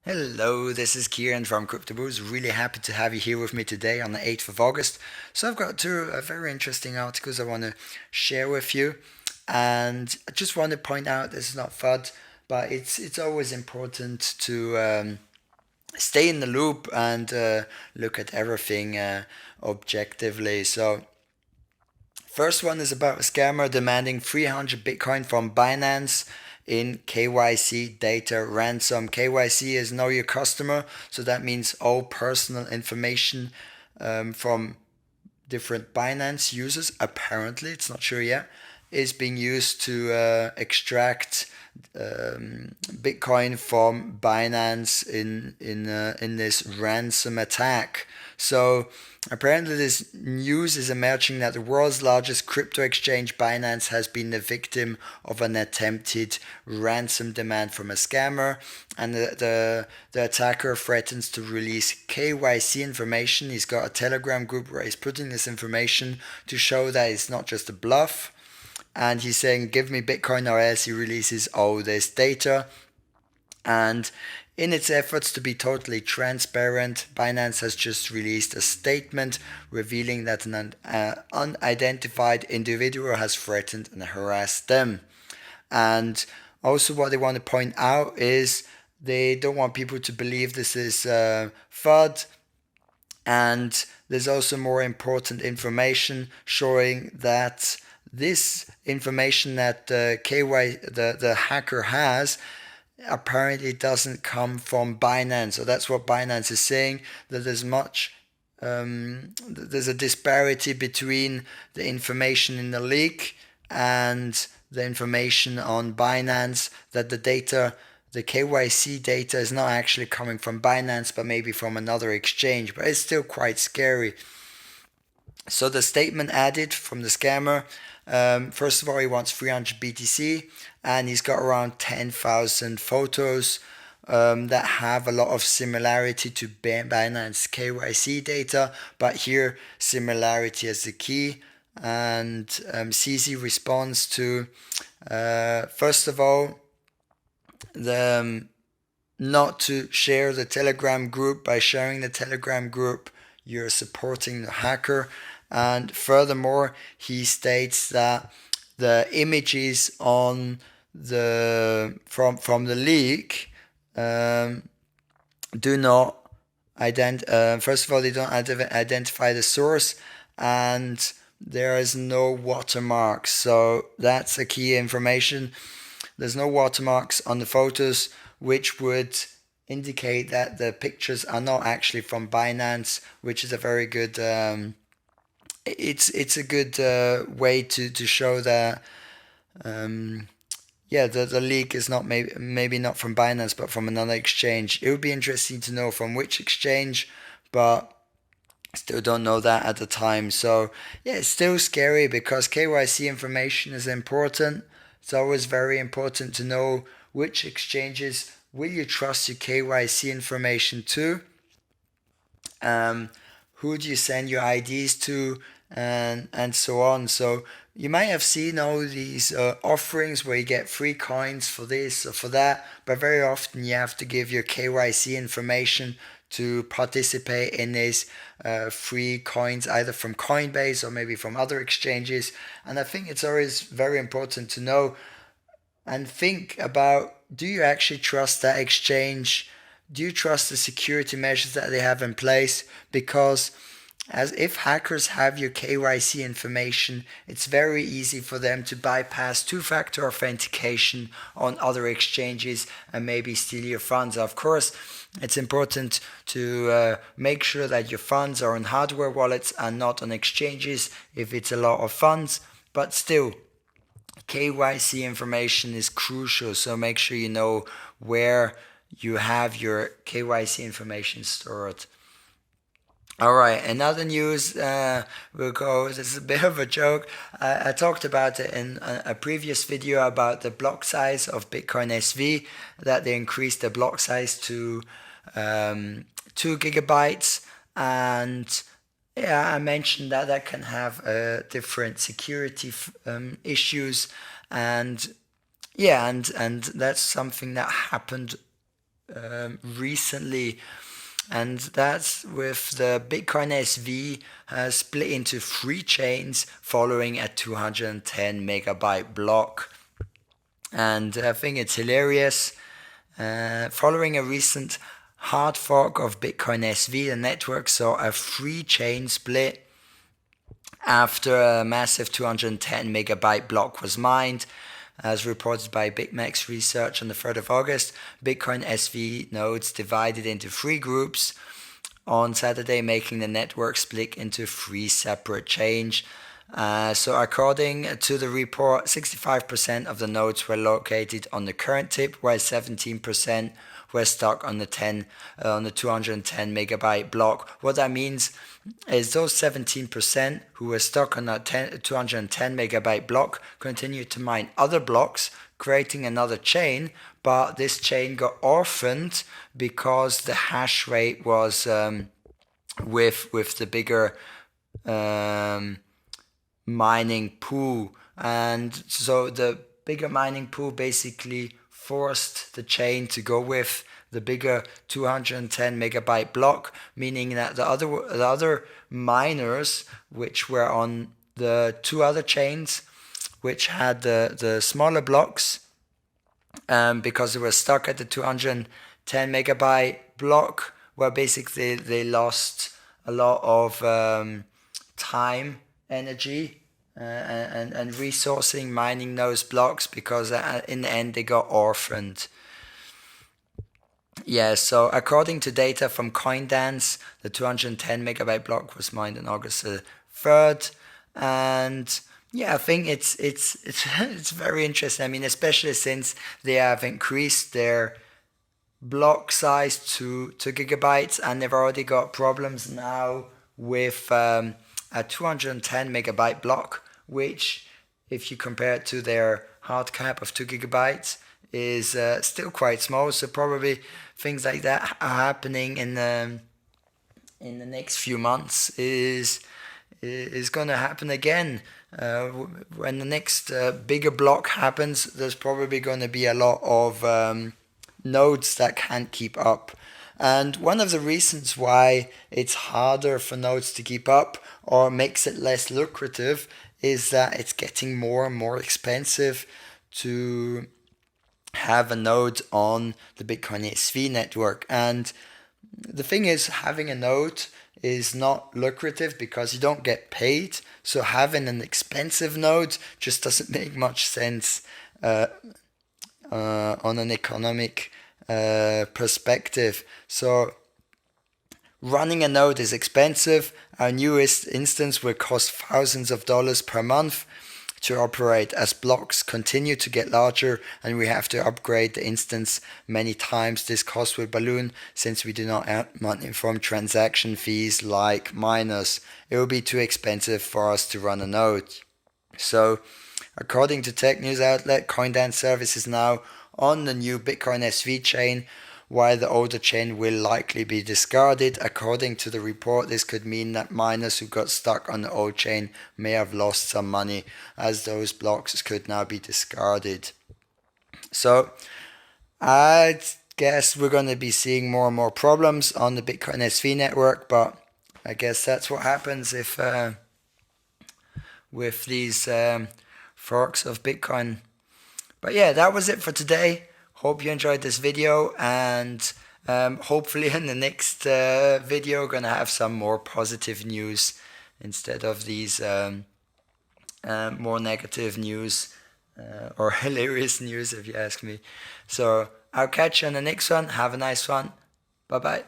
Hello, this is Kieran from CryptoBoost. Really happy to have you here with me today on the 8th of August. So I've got two very interesting articles I want to share with you. And I just want to point out this is not FUD, but it's always important to stay in the loop and look at everything objectively. So first one is about a scammer demanding 300 Bitcoin from Binance in KYC data ransom. KYC is know your customer, so that means all personal information from different Binance users. Apparently, it's not sure yet, is being used to extract Bitcoin from Binance in this ransom attack. So apparently, this news is emerging that the world's largest crypto exchange, Binance, has been the victim of an attempted ransom demand from a scammer, and the attacker threatens to release KYC information. He's got a Telegram group where he's putting this information to show that it's not just a bluff. And he's saying, give me Bitcoin or else he releases all this data. And in its efforts to be totally transparent, Binance has just released a statement revealing that an unidentified individual has threatened and harassed them. And also what they want to point out is they don't want people to believe this is FUD. And there's also more important information showing that this information that the hacker has apparently doesn't come from Binance. So that's what Binance is saying, that there's a disparity between the information in the leak and the information on Binance, that the KYC data is not actually coming from Binance, but maybe from another exchange. But it's still quite scary. So the statement added from the scammer, first of all, he wants 300 BTC, and he's got around 10,000 photos that have a lot of similarity to Binance KYC data, but here similarity is the key. And CZ responds to, first of all, not to share the Telegram group. By sharing the Telegram group, you're supporting the hacker. And furthermore, he states that the images on from the leak do not first of all, they don't identify the source, and there is no watermarks. So that's a key information. There's no watermarks on the photos, which would indicate that the pictures are not actually from Binance, which is a very good it's a good way to show that the leak is not maybe not from Binance but from another exchange. It would be interesting to know from which exchange, but still don't know that at the time. So yeah, it's still scary because KYC information is important. It's always very important to know which exchanges will you trust your KYC information to. Who do you send your IDs to, and so on. So you might have seen all these offerings where you get free coins for this or for that, but very often you have to give your KYC information to participate in these free coins, either from Coinbase or maybe from other exchanges. And I think it's always very important to know and think about, do you actually trust that exchange? Do you trust the security measures that they have in place? Because as if hackers have your KYC information, it's very easy for them to bypass two-factor authentication on other exchanges and maybe steal your funds. Of course, it's important to make sure that your funds are on hardware wallets and not on exchanges if it's a lot of funds, but still, KYC information is crucial, so make sure you know where you have your KYC information stored. All right, another news we'll go. This is a bit of a joke. I talked about it in a previous video about the block size of Bitcoin SV, that they increased the block size to 2 gigabytes. And yeah, I mentioned that that can have different security issues. And yeah, and that's something that happened recently, and that's with the Bitcoin SV split into 3 chains following a 210 megabyte block. And I think it's hilarious. Following a recent hard fork of Bitcoin SV, the network saw a 3 chain split after a massive 210 megabyte block was mined. As reported by BitMEX Research on the 3rd of August, Bitcoin SV nodes divided into 3 groups on Saturday, making the network split into 3 separate chains. So according to the report, 65% of the nodes were located on the current tip, while 17% were stuck on the 210 megabyte block. What that means is those 17% who were stuck on that 210 megabyte block continued to mine other blocks, creating another chain, but this chain got orphaned because the hash rate was with the bigger mining pool. And so the bigger mining pool basically forced the chain to go with the bigger 210 megabyte block, meaning that the other miners, which were on the 2 other chains, which had the smaller blocks, because they were stuck at the 210 megabyte block, where basically they lost a lot of time, energy, and resourcing mining those blocks, because in the end they got orphaned. Yeah, so according to data from Coindance, the 210 megabyte block was mined on August 3rd, and yeah, I think it's it's very interesting. I mean, especially since they have increased their block size to 2 gigabytes, and they've already got problems now with a 210 megabyte block, which, if you compare it to their hard cap of 2 gigabytes, is still quite small. So probably things like that are happening in the next few months is going to happen again. When the next bigger block happens, there's probably going to be a lot of nodes that can't keep up. And one of the reasons why it's harder for nodes to keep up, or makes it less lucrative, is that it's getting more and more expensive to have a node on the Bitcoin SV network. And the thing is, having a node is not lucrative because you don't get paid. So having an expensive node just doesn't make much sense on an economic perspective. So running a node is expensive. Our newest instance will cost thousands of dollars per month to operate as blocks continue to get larger and we have to upgrade the instance many times. This cost will balloon since we do not earn money from transaction fees like miners. It will be too expensive for us to run a node. So, according to tech news outlet, Coindance service is now on the new Bitcoin SV chain, while the older chain will likely be discarded. According to the report, this could mean that miners who got stuck on the old chain may have lost some money, as those blocks could now be discarded. So I guess we're going to be seeing more and more problems on the Bitcoin SV network, but I guess that's what happens if with these forks of Bitcoin. But yeah, that was it for today. Hope you enjoyed this video, and hopefully in the next video we're gonna have some more positive news instead of these more negative news or hilarious news, if you ask me. So I'll catch you on the next one. Have a nice one. Bye bye.